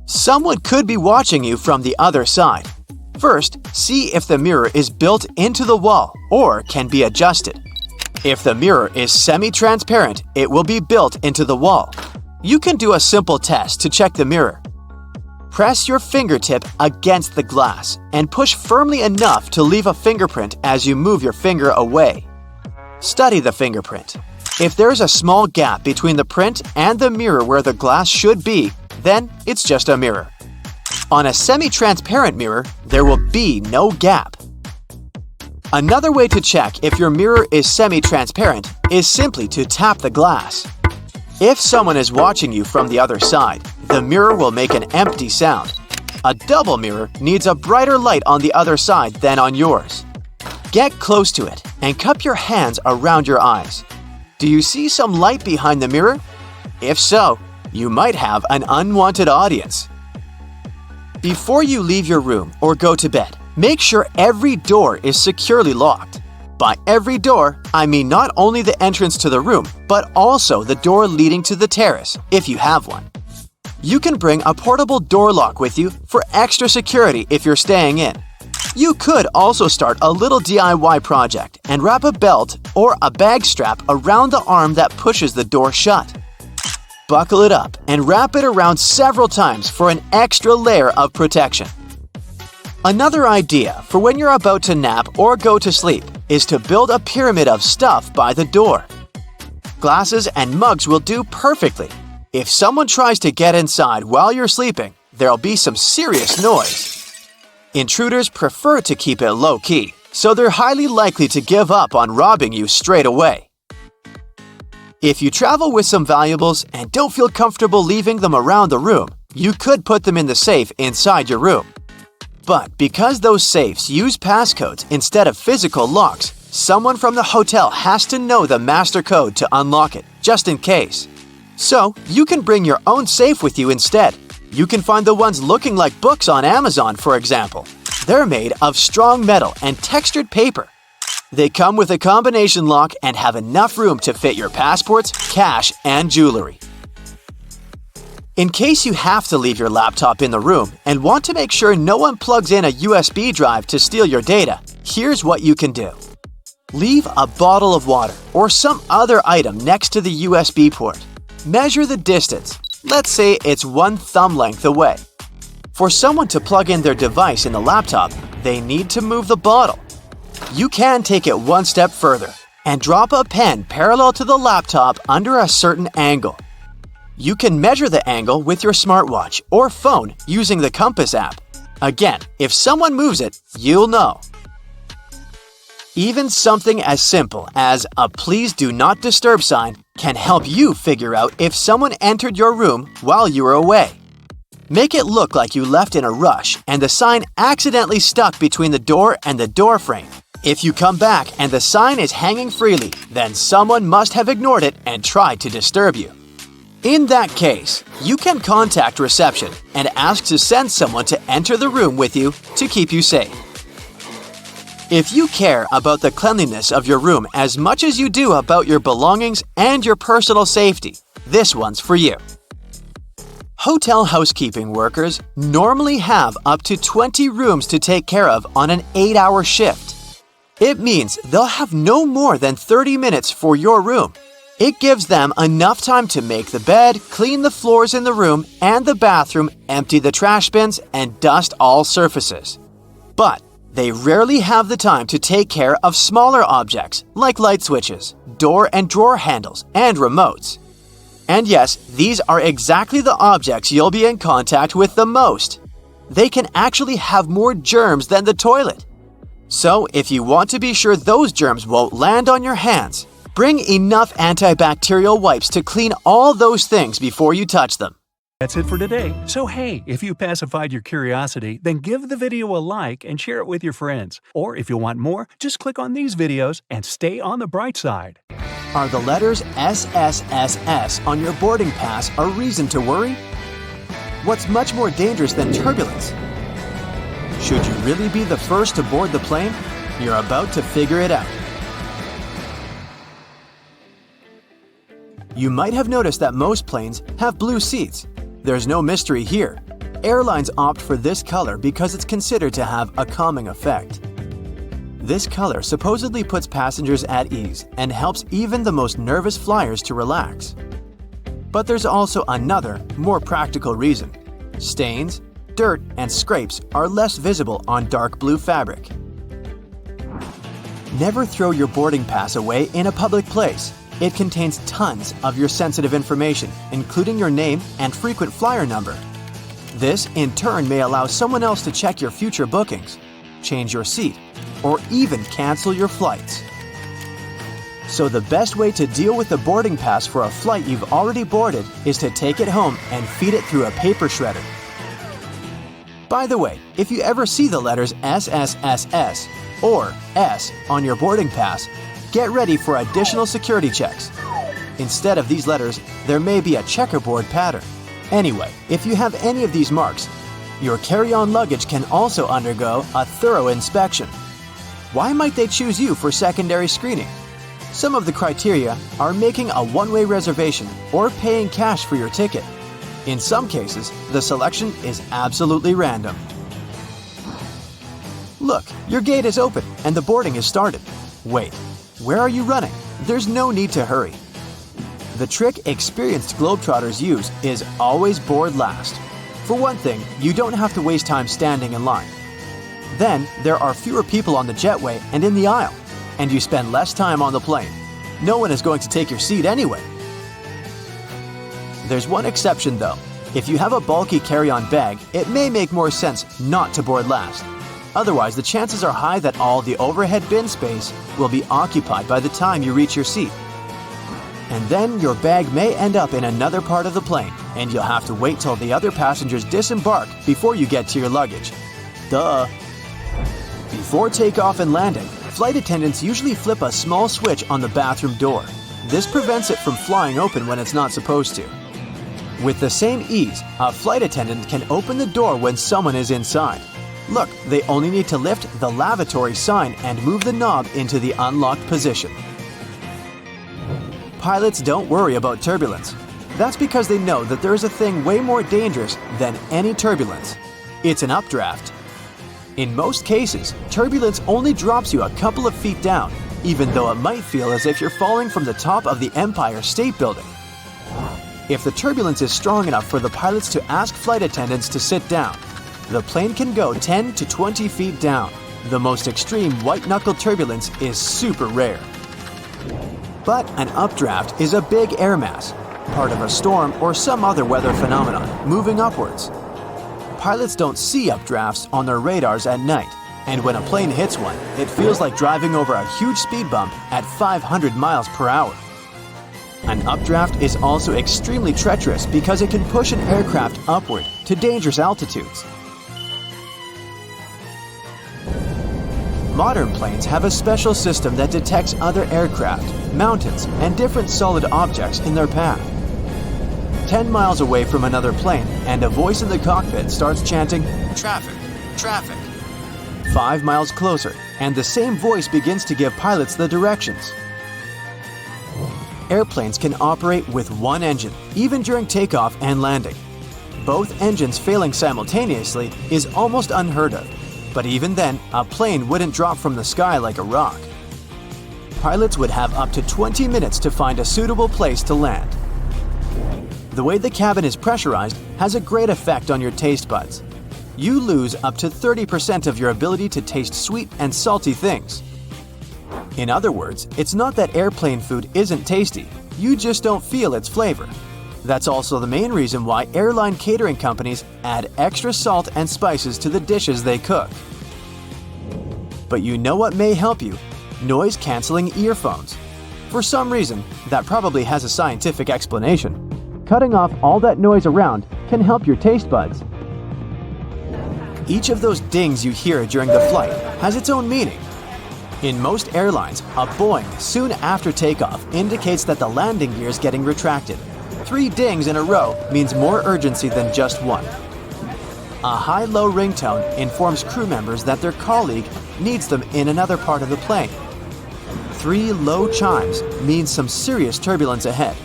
Someone could be watching you from the other side. First, see if the mirror is built into the wall or can be adjusted. If the mirror is semi-transparent, it will be built into the wall. You can do a simple test to check the mirror. Press your fingertip against the glass and push firmly enough to leave a fingerprint as you move your finger away. Study the fingerprint. If there's a small gap between the print and the mirror where the glass should be, then it's just a mirror. On a semi-transparent mirror, there will be no gap. Another way to check if your mirror is semi-transparent is simply to tap the glass. If someone is watching you from the other side, the mirror will make an empty sound. A double mirror needs a brighter light on the other side than on yours. Get close to it and cup your hands around your eyes. Do you see some light behind the mirror? If so, you might have an unwanted audience. Before you leave your room or go to bed, make sure every door is securely locked. By every door, I mean not only the entrance to the room, but also the door leading to the terrace, if you have one. You can bring a portable door lock with you for extra security if you're staying in. You could also start a little DIY project and wrap a belt or a bag strap around the arm that pushes the door shut. Buckle it up and wrap it around several times for an extra layer of protection. Another idea for when you're about to nap or go to sleep is to build a pyramid of stuff by the door. Glasses and mugs will do perfectly. If someone tries to get inside while you're sleeping, there'll be some serious noise. Intruders prefer to keep it low-key, so they're highly likely to give up on robbing you straight away. If you travel with some valuables and don't feel comfortable leaving them around the room, you could put them in the safe inside your room. But because those safes use passcodes instead of physical locks, Someone from the hotel has to know the master code to unlock it, just in case. So, you can bring your own safe with you instead. You can find the ones looking like books on Amazon, for example. They're made of strong metal and textured paper. They come with a combination lock and have enough room to fit your passports, cash, and jewelry. In case you have to leave your laptop in the room and want to make sure no one plugs in a USB drive to steal your data, here's what you can do. Leave a bottle of water or some other item next to the USB port. Measure the distance. Let's say it's 1 thumb length away. For someone to plug in their device in the laptop, they need to move the bottle. You can take it one step further and drop a pen parallel to the laptop under a certain angle. You can measure the angle with your smartwatch or phone using the Compass app. Again, if someone moves it, you'll know. Even something as simple as a "Please do not disturb" sign can help you figure out if someone entered your room while you were away. Make it look like you left in a rush and the sign accidentally stuck between the door and the door frame. If you come back and the sign is hanging freely, then someone must have ignored it and tried to disturb you. In that case, you can contact reception and ask to send someone to enter the room with you to keep you safe. If you care about the cleanliness of your room as much as you do about your belongings and your personal safety, this one's for you. Hotel housekeeping workers normally have up to 20 rooms to take care of on an 8-hour shift. It means they'll have no more than 30 minutes for your room. It gives them enough time to make the bed, clean the floors in the room and the bathroom, empty the trash bins, and dust all surfaces. But they rarely have the time to take care of smaller objects like light switches, door and drawer handles, and remotes. And yes, these are exactly the objects you'll be in contact with the most. They can actually have more germs than the toilet. So if you want to be sure those germs won't land on your hands, bring enough antibacterial wipes to clean all those things before you touch them. That's it for today. So hey, if you pacified your curiosity, then give the video a like and share it with your friends. Or if you want more, just click on these videos and stay on the bright side. Are the letters SSSS on your boarding pass a reason to worry? What's much more dangerous than turbulence? Should you really be the first to board the plane? You're about to figure it out. You might have noticed that most planes have blue seats. There's no mystery here. Airlines opt for this color because it's considered to have a calming effect. This color supposedly puts passengers at ease and helps even the most nervous flyers to relax. But there's also another, more practical reason. Stains, dirt, and scrapes are less visible on dark blue fabric. Never throw your boarding pass away in a public place. It contains tons of your sensitive information, including your name and frequent flyer number. This, in turn, may allow someone else to check your future bookings, change your seat, or even cancel your flights. So the best way to deal with the boarding pass for a flight you've already boarded is to take it home and feed it through a paper shredder. By the way, if you ever see the letters SSSS or S on your boarding pass, get ready for additional security checks. Instead of these letters, there may be a checkerboard pattern. Anyway, if you have any of these marks, your carry-on luggage can also undergo a thorough inspection. Why might they choose you for secondary screening? Some of the criteria are making a one-way reservation or paying cash for your ticket. In some cases, the selection is absolutely random. Look, your gate is open and the boarding has started. Wait, where are you running? There's no need to hurry. The trick experienced Globetrotters use is always board last. For one thing, you don't have to waste time standing in line. Then, there are fewer people on the jetway and in the aisle, and you spend less time on the plane. No one is going to take your seat anyway. There's one exception though. If you have a bulky carry-on bag, it may make more sense not to board last. Otherwise, the chances are high that all the overhead bin space will be occupied by the time you reach your seat. And then your bag may end up in another part of the plane, and you'll have to wait till the other passengers disembark before you get to your luggage. Duh! Before takeoff and landing, Flight attendants usually flip a small switch on the bathroom door. This prevents it from flying open when it's not supposed to. With the same ease, a flight attendant can open the door when someone is inside. Look, they only need to lift the lavatory sign and move the knob into the unlocked position. Pilots don't worry about turbulence. That's because they know that there is a thing way more dangerous than any turbulence. It's an updraft. In most cases, turbulence only drops you a couple of feet down, even though it might feel as if you're falling from the top of the Empire State Building. If the turbulence is strong enough for the pilots to ask flight attendants to sit down, the plane can go 10 to 20 feet down. The most extreme white-knuckle turbulence is super rare. But an updraft is a big air mass, part of a storm or some other weather phenomenon, moving upwards. Pilots don't see updrafts on their radars at night, and when a plane hits one, it feels like driving over a huge speed bump at 500 miles per hour. An updraft is also extremely treacherous because it can push an aircraft upward to dangerous altitudes. Modern planes have a special system that detects other aircraft, mountains, and different solid objects in their path. 10 miles away from another plane, and a voice in the cockpit starts chanting, "Traffic, traffic." 5 miles closer, and the same voice begins to give pilots the directions. Airplanes can operate with one engine, even during takeoff and landing. Both engines failing simultaneously is almost unheard of, but even then, a plane wouldn't drop from the sky like a rock. Pilots would have up to 20 minutes to find a suitable place to land. The way the cabin is pressurized has a great effect on your taste buds. You lose up to 30% of your ability to taste sweet and salty things. In other words, it's not that airplane food isn't tasty, you just don't feel its flavor. That's also the main reason why airline catering companies add extra salt and spices to the dishes they cook. But you know what may help you? Noise-canceling earphones. For some reason, that probably has a scientific explanation. Cutting off all that noise around can help your taste buds. Each of those dings you hear during the flight has its own meaning. In most airlines, a boing soon after takeoff indicates that the landing gear is getting retracted. 3 dings in a row means more urgency than just one. A high-low ringtone informs crew members that their colleague needs them in another part of the plane. 3 low chimes means some serious turbulence ahead.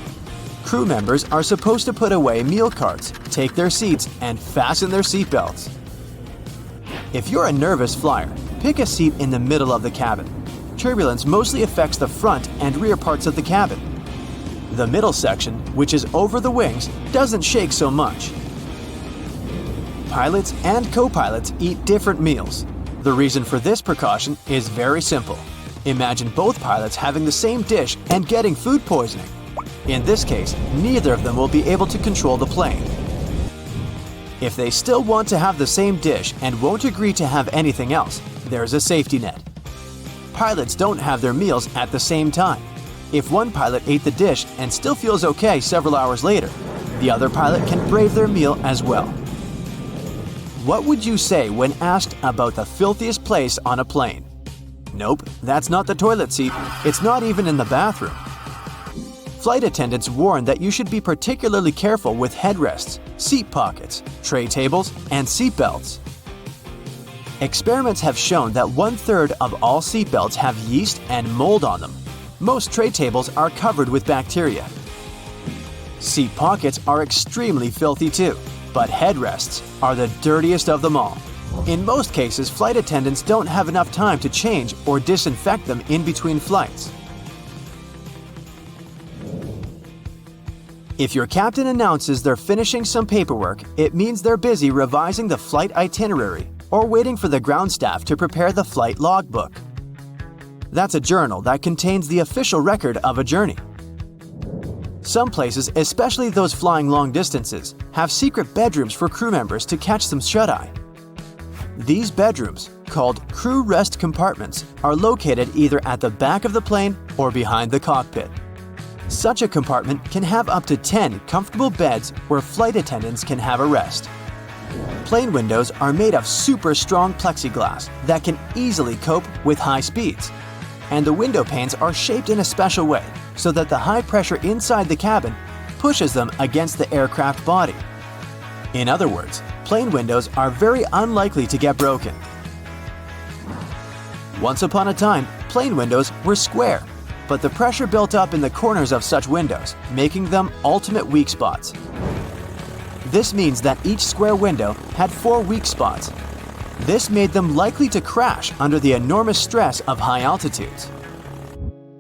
Crew members are supposed to put away meal carts, take their seats, and fasten their seatbelts. If you're a nervous flyer, pick a seat in the middle of the cabin. Turbulence mostly affects the front and rear parts of the cabin. The middle section, which is over the wings, doesn't shake so much. Pilots and co-pilots eat different meals. The reason for this precaution is very simple. Imagine both pilots having the same dish and getting food poisoning. In this case, neither of them will be able to control the plane. If they still want to have the same dish and won't agree to have anything else, there's a safety net. Pilots don't have their meals at the same time. If one pilot ate the dish and still feels okay several hours later, the other pilot can brave their meal as well. What would you say when asked about the filthiest place on a plane? Nope, that's not the toilet seat. It's not even in the bathroom. Flight attendants warn that you should be particularly careful with headrests, seat pockets, tray tables, and seat belts. Experiments have shown that 1/3 of all seat belts have yeast and mold on them. Most tray tables are covered with bacteria. Seat pockets are extremely filthy too, but headrests are the dirtiest of them all. In most cases, flight attendants don't have enough time to change or disinfect them in between flights. If your captain announces they're finishing some paperwork, it means they're busy revising the flight itinerary or waiting for the ground staff to prepare the flight logbook. That's a journal that contains the official record of a journey. Some places, especially those flying long distances, have secret bedrooms for crew members to catch some shut-eye. These bedrooms, called crew rest compartments, are located either at the back of the plane or behind the cockpit. Such a compartment can have up to 10 comfortable beds where flight attendants can have a rest. Plane windows are made of super strong plexiglass that can easily cope with high speeds. And the window panes are shaped in a special way so that the high pressure inside the cabin pushes them against the aircraft body. In other words, plane windows are very unlikely to get broken. Once upon a time, plane windows were square, but the pressure built up in the corners of such windows, making them ultimate weak spots. This means that each square window had 4 weak spots. This made them likely to crash under the enormous stress of high altitudes.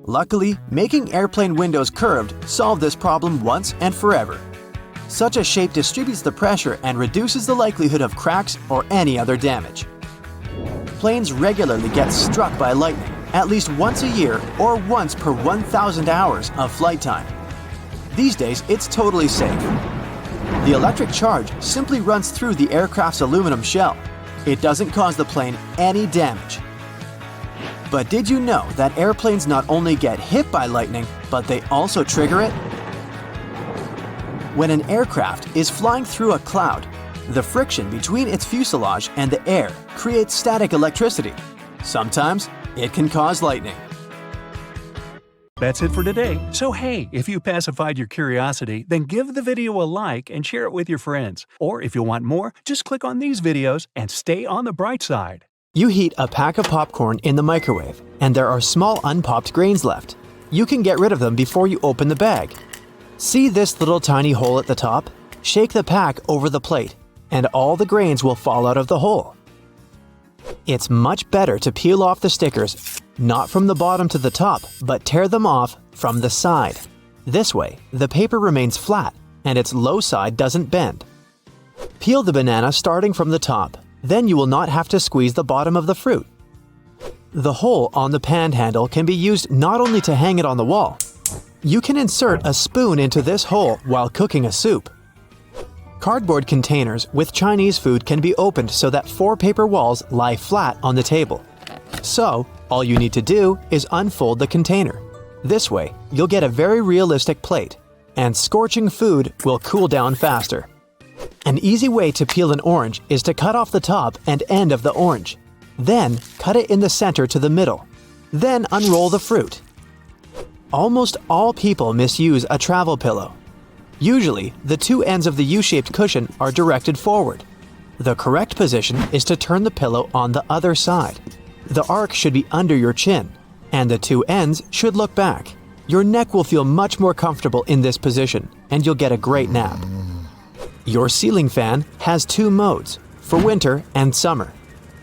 Luckily, making airplane windows curved solved this problem once and forever. Such a shape distributes the pressure and reduces the likelihood of cracks or any other damage. Planes regularly get struck by lightning, at least once a year or once per 1,000 hours of flight time. These days, it's totally safe. The electric charge simply runs through the aircraft's aluminum shell. It doesn't cause the plane any damage. But did you know that airplanes not only get hit by lightning, but they also trigger it? When an aircraft is flying through a cloud, the friction between its fuselage and the air creates static electricity. Sometimes it can cause lightning. That's it for today. So hey, if you pacified your curiosity, then give the video a like and share it with your friends. Or if you want more, just click on these videos and stay on the bright side. You heat a pack of popcorn in the microwave, and there are small unpopped grains left. You can get rid of them before you open the bag. See this little tiny hole at the top? Shake the pack over the plate, and all the grains will fall out of the hole. It's much better to peel off the stickers, not from the bottom to the top, but tear them off from the side. This way, the paper remains flat and its low side doesn't bend. Peel the banana starting from the top, then you will not have to squeeze the bottom of the fruit. The hole on the pan handle can be used not only to hang it on the wall. You can insert a spoon into this hole while cooking a soup. Cardboard containers with Chinese food can be opened so that 4 paper walls lie flat on the table. So, all you need to do is unfold the container. This way, you'll get a very realistic plate, and scorching food will cool down faster. An easy way to peel an orange is to cut off the top and end of the orange. Then, cut it in the center to the middle. Then unroll the fruit. Almost all people misuse a travel pillow. Usually, the 2 ends of the U-shaped cushion are directed forward. The correct position is to turn the pillow on the other side. The arc should be under your chin, and the 2 ends should look back. Your neck will feel much more comfortable in this position, and you'll get a great nap. Your ceiling fan has 2 modes, for winter and summer.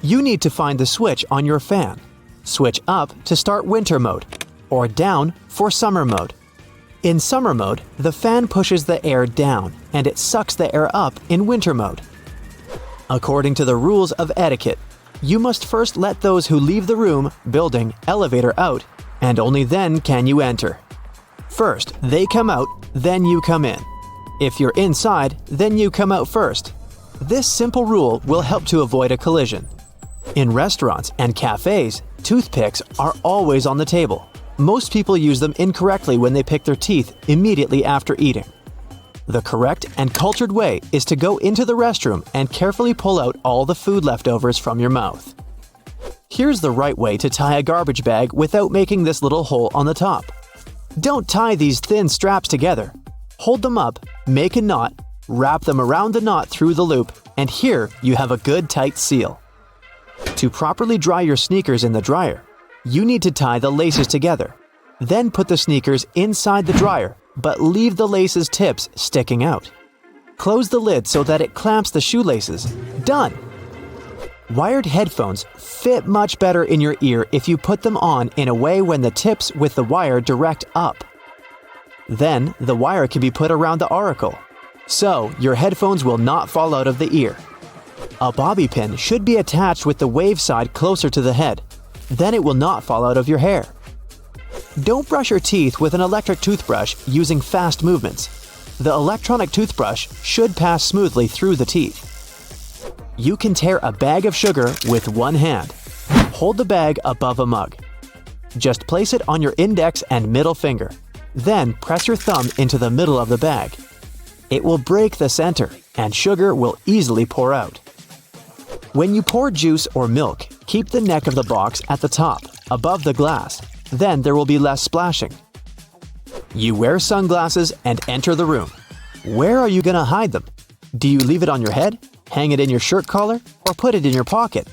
You need to find the switch on your fan. Switch up to start winter mode, or down for summer mode. In summer mode, the fan pushes the air down and it sucks the air up in winter mode. According to the rules of etiquette, you must first let those who leave the room, building, elevator out, and only then can you enter. First, they come out, then you come in. If you're inside, then you come out first. This simple rule will help to avoid a collision. In restaurants and cafes, toothpicks are always on the table. Most people use them incorrectly when they pick their teeth immediately after eating. The correct and cultured way is to go into the restroom and carefully pull out all the food leftovers from your mouth. Here's the right way to tie a garbage bag without making this little hole on the top. Don't tie these thin straps together. Hold them up, make a knot, wrap them around the knot through the loop, and here you have a good tight seal. To properly dry your sneakers in the dryer, you need to tie the laces together. Then put the sneakers inside the dryer, but leave the laces' tips sticking out. Close the lid so that it clamps the shoelaces. Done! Wired headphones fit much better in your ear if you put them on in a way when the tips with the wire direct up. Then, the wire can be put around the auricle, so your headphones will not fall out of the ear. A bobby pin should be attached with the wave side closer to the head. Then it will not fall out of your hair. Don't brush your teeth with an electric toothbrush using fast movements. The electronic toothbrush should pass smoothly through the teeth. You can tear a bag of sugar with one hand. Hold the bag above a mug. Just place it on your index and middle finger. Then press your thumb into the middle of the bag. It will break the center, and sugar will easily pour out. When you pour juice or milk, keep the neck of the box at the top, above the glass. Then there will be less splashing. You wear sunglasses and enter the room. Where are you going to hide them? Do you leave it on your head, hang it in your shirt collar, or put it in your pocket?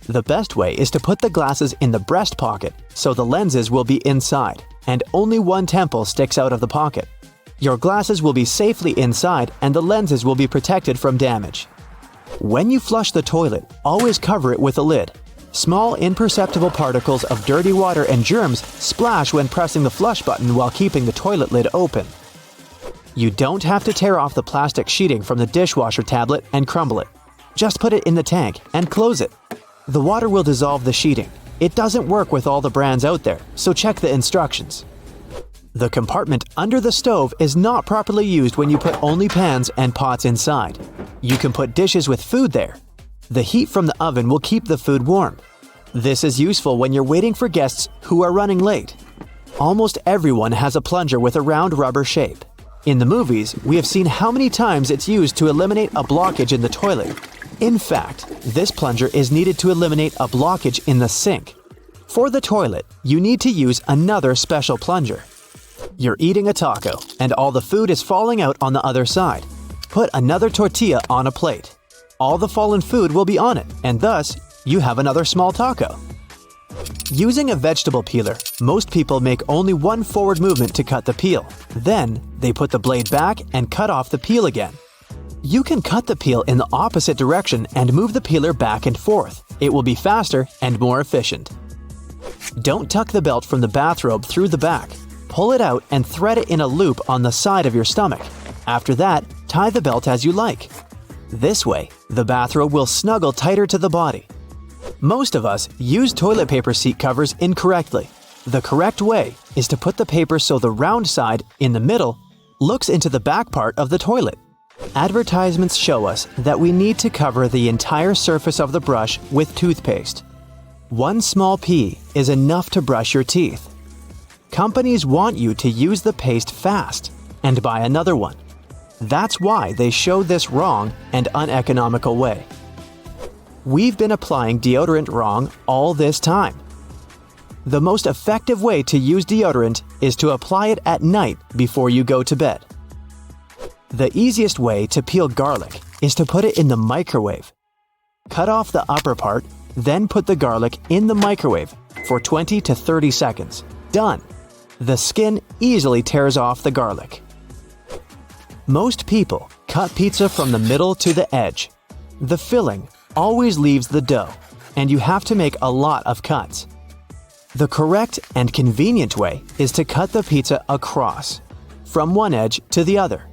The best way is to put the glasses in the breast pocket so the lenses will be inside and only one temple sticks out of the pocket. Your glasses will be safely inside and the lenses will be protected from damage. When you flush the toilet, always cover it with a lid. Small imperceptible particles of dirty water and germs splash when pressing the flush button while keeping the toilet lid open. You don't have to tear off the plastic sheeting from the dishwasher tablet and crumble it. Just put it in the tank and close it. The water will dissolve the sheeting. It doesn't work with all the brands out there, so check the instructions. The compartment under the stove is not properly used when you put only pans and pots inside. You can put dishes with food there. The heat from the oven will keep the food warm. This is useful when you're waiting for guests who are running late. Almost everyone has a plunger with a round rubber shape. In the movies, we have seen how many times it's used to eliminate a blockage in the toilet. In fact, this plunger is needed to eliminate a blockage in the sink. For the toilet, you need to use another special plunger. You're eating a taco, and all the food is falling out on the other side. Put another tortilla on a plate. All the fallen food will be on it, and thus, you have another small taco. Using a vegetable peeler, most people make only one forward movement to cut the peel. Then, they put the blade back and cut off the peel again. You can cut the peel in the opposite direction and move the peeler back and forth. It will be faster and more efficient. Don't tuck the belt from the bathrobe through the back. Pull it out and thread it in a loop on the side of your stomach. After that, tie the belt as you like. This way, the bathrobe will snuggle tighter to the body. Most of us use toilet paper seat covers incorrectly. The correct way is to put the paper so the round side, in the middle, looks into the back part of the toilet. Advertisements show us that we need to cover the entire surface of the brush with toothpaste. One small pea is enough to brush your teeth. Companies want you to use the paste fast and buy another one. That's why they show this wrong and uneconomical way. We've been applying deodorant wrong all this time. The most effective way to use deodorant is to apply it at night before you go to bed. The easiest way to peel garlic is to put it in the microwave. Cut off the upper part, then put the garlic in the microwave for 20 to 30 seconds. Done! The skin easily tears off the garlic. Most people cut pizza from the middle to the edge. The filling always leaves the dough, and you have to make a lot of cuts. The correct and convenient way is to cut the pizza across, from one edge to the other.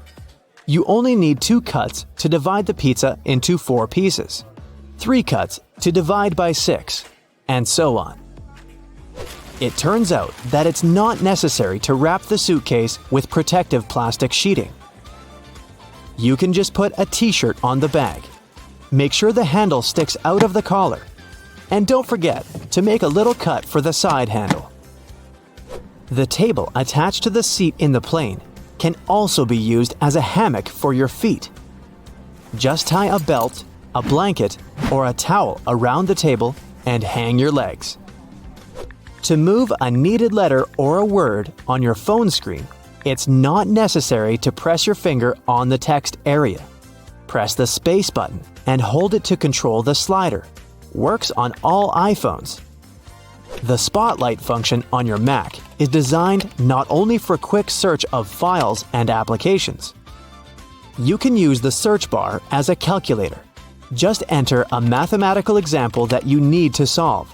You only need 2 cuts to divide the pizza into 4 pieces, 3 cuts to divide by 6, and so on. It turns out that it's not necessary to wrap the suitcase with protective plastic sheeting. You can just put a t-shirt on the bag. Make sure the handle sticks out of the collar. And don't forget to make a little cut for the side handle. The table attached to the seat in the plane can also be used as a hammock for your feet. Just tie a belt, a blanket, or a towel around the table and hang your legs. To move a needed letter or a word on your phone screen, it's not necessary to press your finger on the text area. Press the space button and hold it to control the slider. Works on all iPhones. The Spotlight function on your Mac is designed not only for quick search of files and applications. You can use the search bar as a calculator. Just enter a mathematical example that you need to solve.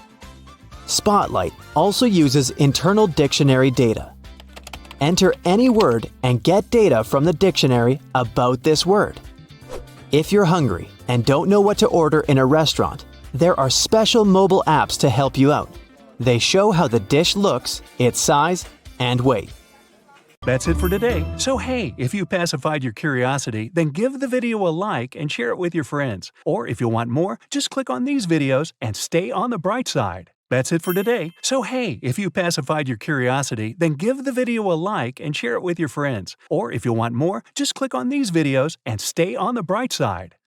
Spotlight also uses internal dictionary data. Enter any word and get data from the dictionary about this word. If you're hungry and don't know what to order in a restaurant, there are special mobile apps to help you out. They show how the dish looks, its size, and weight. That's it for today. So hey, if you pacified your curiosity, then give the video a like and share it with your friends. Or if you want more, just click on these videos and stay on the bright side. That's it for today. So hey, if you pacified your curiosity, then give the video a like and share it with your friends. Or if you want more, just click on these videos and stay on the bright side.